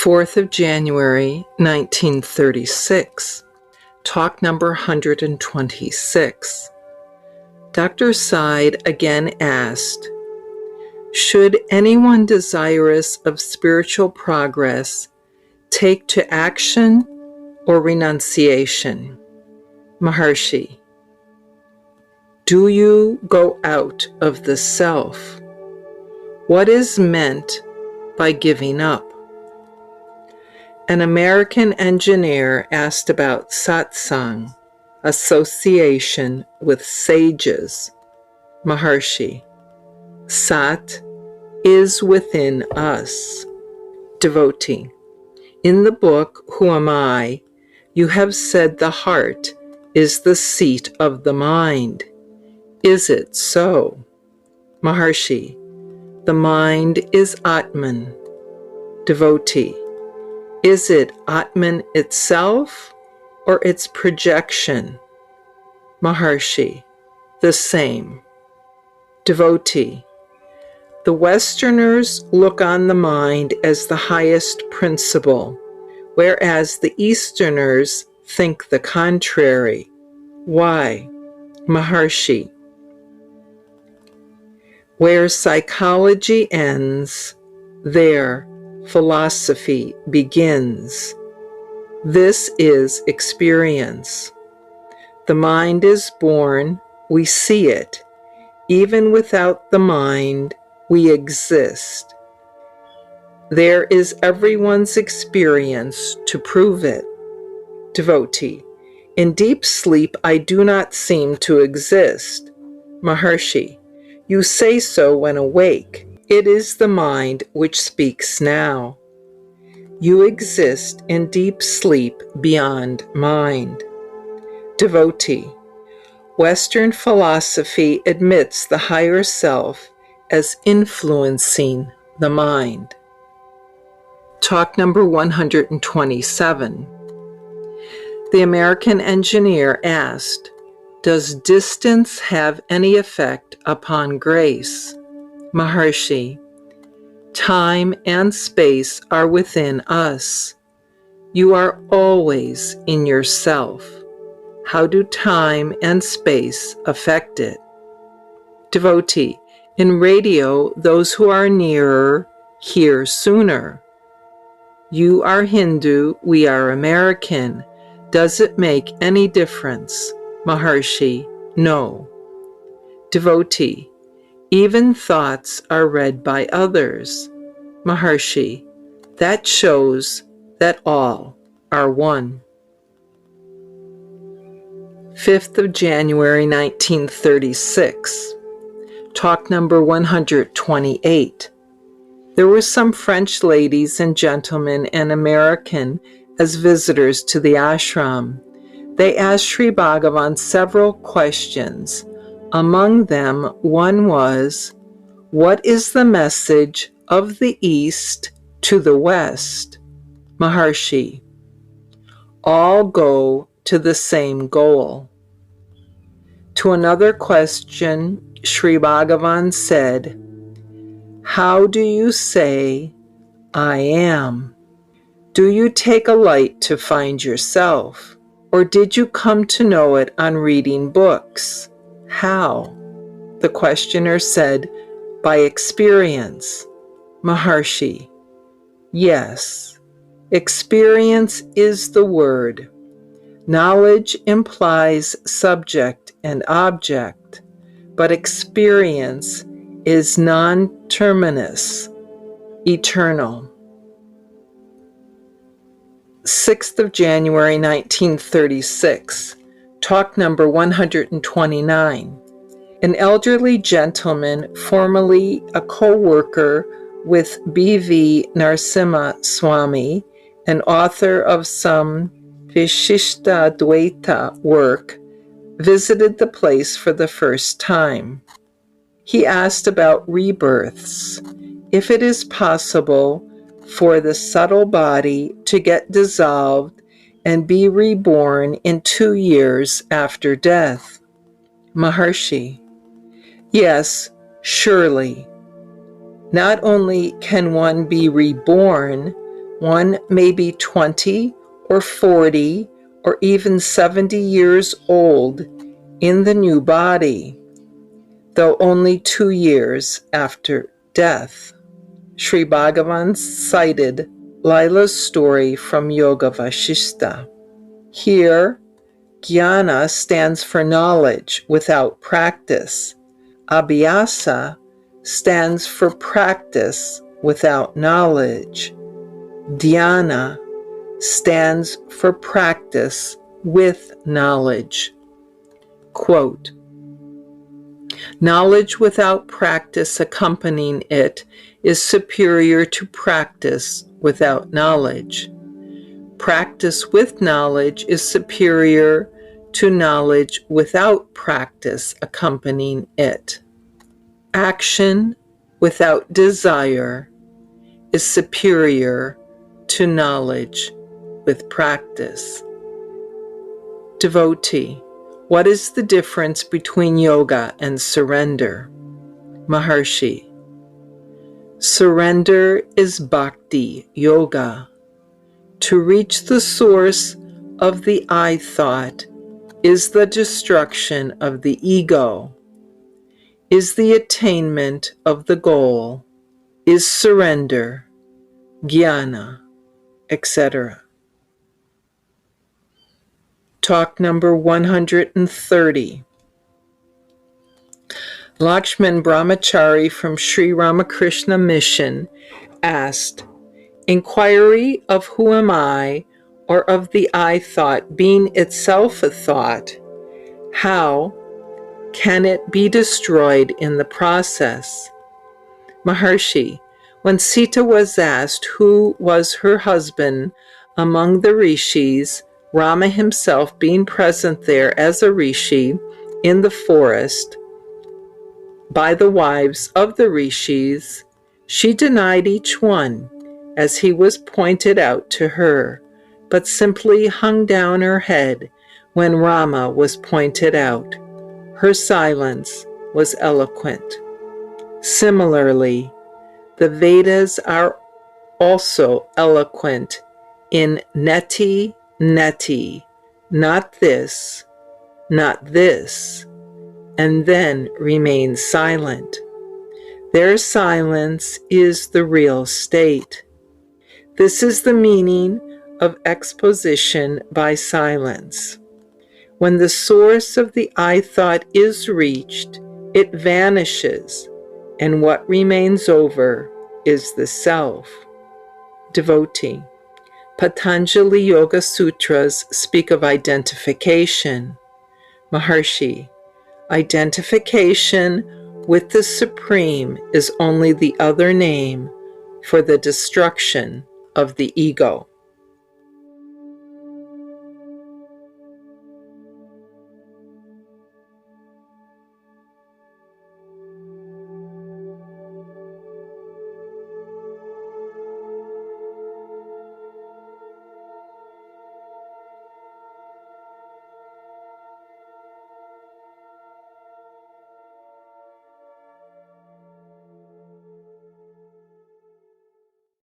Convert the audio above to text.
4th of January, 1936. Talk number 126. Dr. Side again asked, should anyone desirous of spiritual progress take to action or renunciation? Maharshi, do you go out of the self? What is meant by giving up? An American engineer asked about satsang, association with sages. Maharshi, Sat is within us. Devotee, in the book Who Am I, you have said the heart is the seat of the mind. Is it so? Maharshi, the mind is Atman. Devotee, is it Atman itself or its projection? Maharshi, the same. Devotee, the Westerners look on the mind as the highest principle, whereas the Easterners think the contrary. Why? Maharshi, where psychology ends, there philosophy begins. This is experience. The mind is born, we see it. Even without the mind, we exist. There is everyone's experience to prove it. Devotee, in deep sleep I do not seem to exist. Maharshi, you say so when awake. It is the mind which speaks now. You exist in deep sleep beyond mind. Devotee, Western philosophy admits the higher self as influencing the mind. Talk number 127. The American engineer asked, does distance have any effect upon grace? Maharshi, time and space are within us. You are always in yourself. How do time and space affect it? Devotee, in radio, those who are nearer hear sooner. You are Hindu, we are American. Does it make any difference? Maharshi, no. Devotee, even thoughts are read by others. Maharshi, that shows that all are one. 5th of January, 1936. Talk number 128. There were some French ladies and gentlemen and American as visitors to the ashram. They asked Sri Bhagavan several questions. Among them, one was, what is the message of the East to the West? Maharshi, all go to the same goal. To another question, Sri Bhagavan said, how do you say, I am? Do you take a light to find yourself? Or did you come to know it on reading books? How? The questioner said, by experience. Maharshi, yes, experience is the word. Knowledge implies subject and object, but experience is non-terminus, eternal. 6th of January, 1936. Talk number 129. An elderly gentleman, formerly a co-worker with B.V. Narasimha Swami, an author of some Vishishta Advaita work, visited the place for the first time. He asked about rebirths, if it is possible for the subtle body to get dissolved and be reborn in 2 years after death. Maharshi, yes, surely. Not only can one be reborn, One may be 20 or 40 or even 70 years old in the new body, though only 2 years after death. Sri Bhagavan cited Lila's story from Yoga Vashishta. Here, jnana stands for knowledge without practice. Abhyasa stands for practice without knowledge. Dhyana stands for practice with knowledge. Quote, knowledge without practice accompanying it is superior to practice without knowledge. Practice with knowledge is superior to knowledge without practice accompanying it. Action without desire is superior to knowledge with practice. Devotee, what is the difference between yoga and surrender? Maharshi, surrender is bhakti yoga. To reach the source of the I thought is the destruction of the ego, is the attainment of the goal, is surrender, jnana, etc. Talk number 130. Lakshman Brahmachari from Sri Ramakrishna Mission asked, inquiry of who am I, or of the I thought being itself a thought, how can it be destroyed in the process? Maharshi, when Sita was asked who was her husband among the rishis, Rama himself being present there as a rishi in the forest by the wives of the rishis, she denied each one as he was pointed out to her, but simply hung down her head when Rama was pointed out. Her silence was eloquent. Similarly, the Vedas are also eloquent in neti, neti, not this, and then remain silent. Their silence is the real state. This is the meaning of exposition by silence. When the source of the I thought is reached, it vanishes, and what remains over is the self. Devotee, Patanjali Yoga Sutras speak of identification. Maharshi, identification with the Supreme is only the other name for the destruction of the ego.